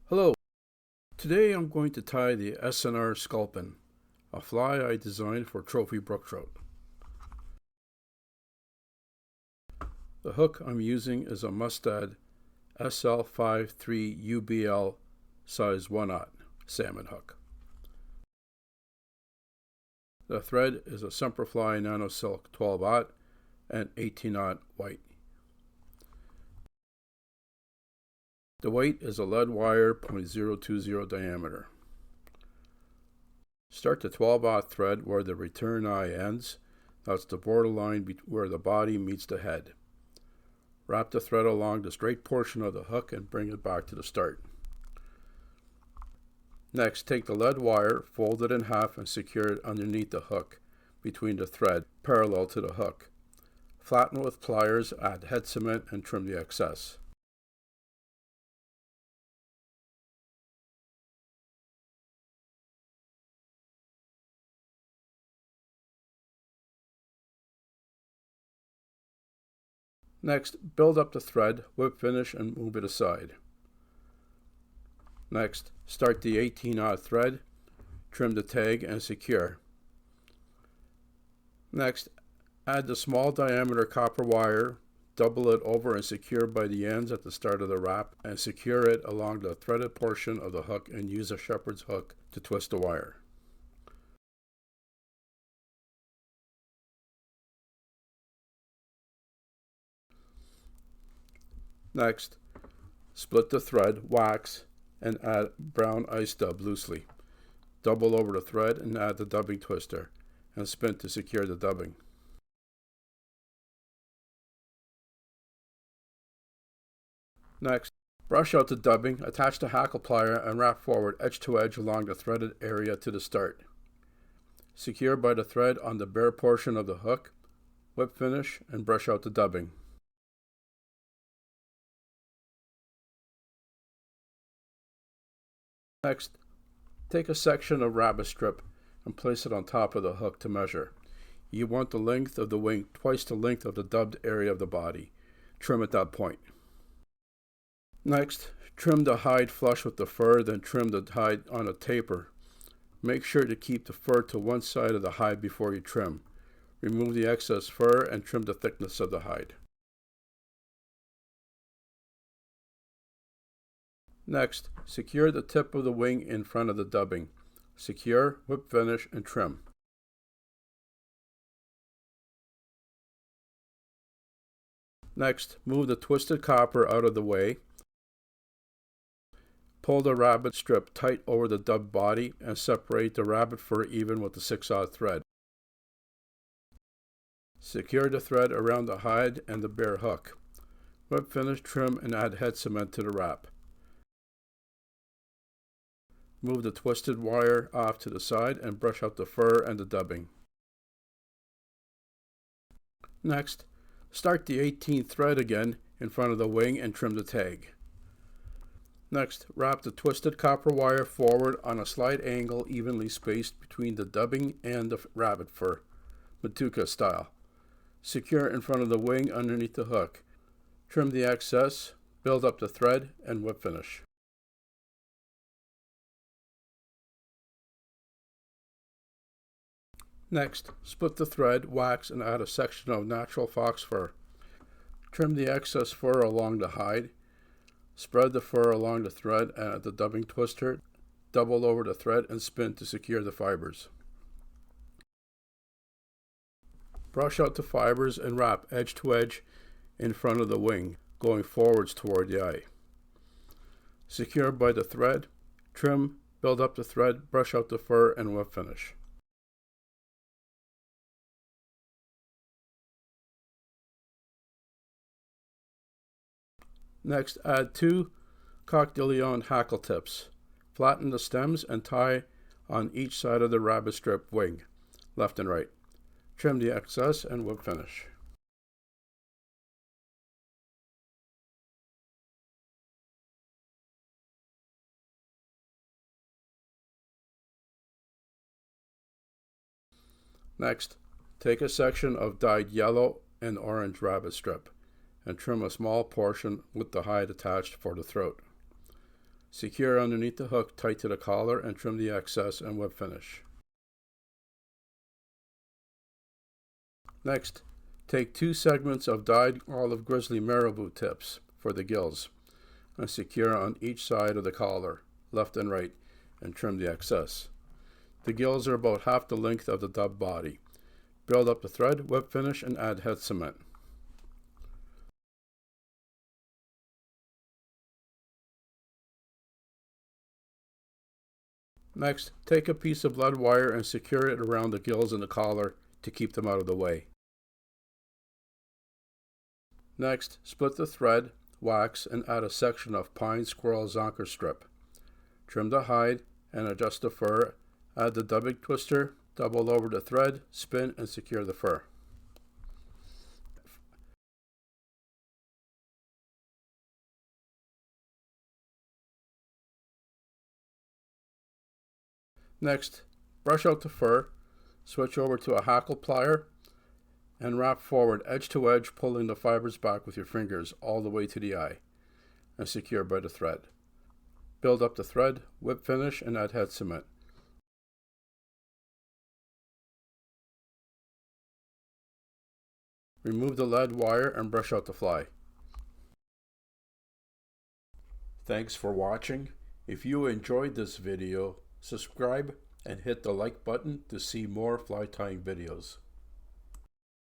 Hello, today I'm going to tie the S.N.R. Sculpin, a fly I designed for trophy brook trout. The hook I'm using is a Mustad SL53UBL size 1/0 salmon hook. The thread is a Semperfli Nano silk 12/0 and 18/0 white. The weight is a lead wire .020 diameter. Start the 12/0 thread where the return eye ends. That's the borderline where the body meets the head. Wrap the thread along the straight portion of the hook and bring it back to the start. Next, take the lead wire, fold it in half and secure it underneath the hook between the thread parallel to the hook. Flatten with pliers, add head cement and trim the excess. Next, build up the thread, whip finish and move it aside. Next, start the 18/0 thread, trim the tag and secure. Next, add the small diameter copper wire, double it over and secure by the ends at the start of the wrap and secure it along the threaded portion of the hook and use a shepherd's hook to twist the wire. Next, split the thread, wax, and add brown ice dub loosely. Double over the thread and add the dubbing twister and spin to secure the dubbing. Next, brush out the dubbing, attach the hackle plier and wrap forward edge to edge along the threaded area to the start. Secure by the thread on the bare portion of the hook, whip finish and brush out the dubbing. Next, take a section of rabbit strip and place it on top of the hook to measure. You want the length of the wing twice the length of the dubbed area of the body. Trim at that point. Next, trim the hide flush with the fur, then trim the hide on a taper. Make sure to keep the fur to one side of the hide before you trim. Remove the excess fur and trim the thickness of the hide. Next, secure the tip of the wing in front of the dubbing. Secure, whip finish, and trim. Next, move the twisted copper out of the way. Pull the rabbit strip tight over the dubbed body and separate the rabbit fur even with the 6/0 thread. Secure the thread around the hide and the bare hook. Whip finish, trim, and add head cement to the wrap. Move the twisted wire off to the side and brush out the fur and the dubbing. Next, start the 18th thread again in front of the wing and trim the tag. Next, wrap the twisted copper wire forward on a slight angle evenly spaced between the dubbing and the rabbit fur, Matuka style. Secure in front of the wing underneath the hook. Trim the excess, build up the thread, and whip finish. Next, split the thread, wax, and add a section of natural fox fur. Trim the excess fur along the hide. Spread the fur along the thread and add the dubbing twister. Double over the thread and spin to secure the fibers. Brush out the fibers and wrap edge to edge in front of the wing, going forwards toward the eye. Secure by the thread. Trim, build up the thread, brush out the fur, and whip finish. Next, add 2 coq de lion hackle tips. Flatten the stems and tie on each side of the rabbit strip wing, left and right. Trim the excess and whip finish. Next, take a section of dyed yellow and orange rabbit strip and trim a small portion with the hide attached for the throat. Secure underneath the hook tight to the collar and trim the excess and whip finish. Next, take 2 segments of dyed olive grizzly marabou tips for the gills and secure on each side of the collar, left and right, and trim the excess. The gills are about half the length of the dub body. Build up the thread, whip finish, and add head cement. Next, take a piece of lead wire and secure it around the gills and the collar to keep them out of the way. Next, split the thread, wax, and add a section of pine squirrel zonker strip. Trim the hide and adjust the fur. Add the dubbing twister, double over the thread, spin, and secure the fur. Next, brush out the fur, switch over to a hackle plier, and wrap forward edge to edge, pulling the fibers back with your fingers all the way to the eye, and secure by the thread. Build up the thread, whip finish, and add head cement. Remove the lead wire and brush out the fly. Thanks for watching. If you enjoyed this video, subscribe and hit the like button to see more fly tying videos.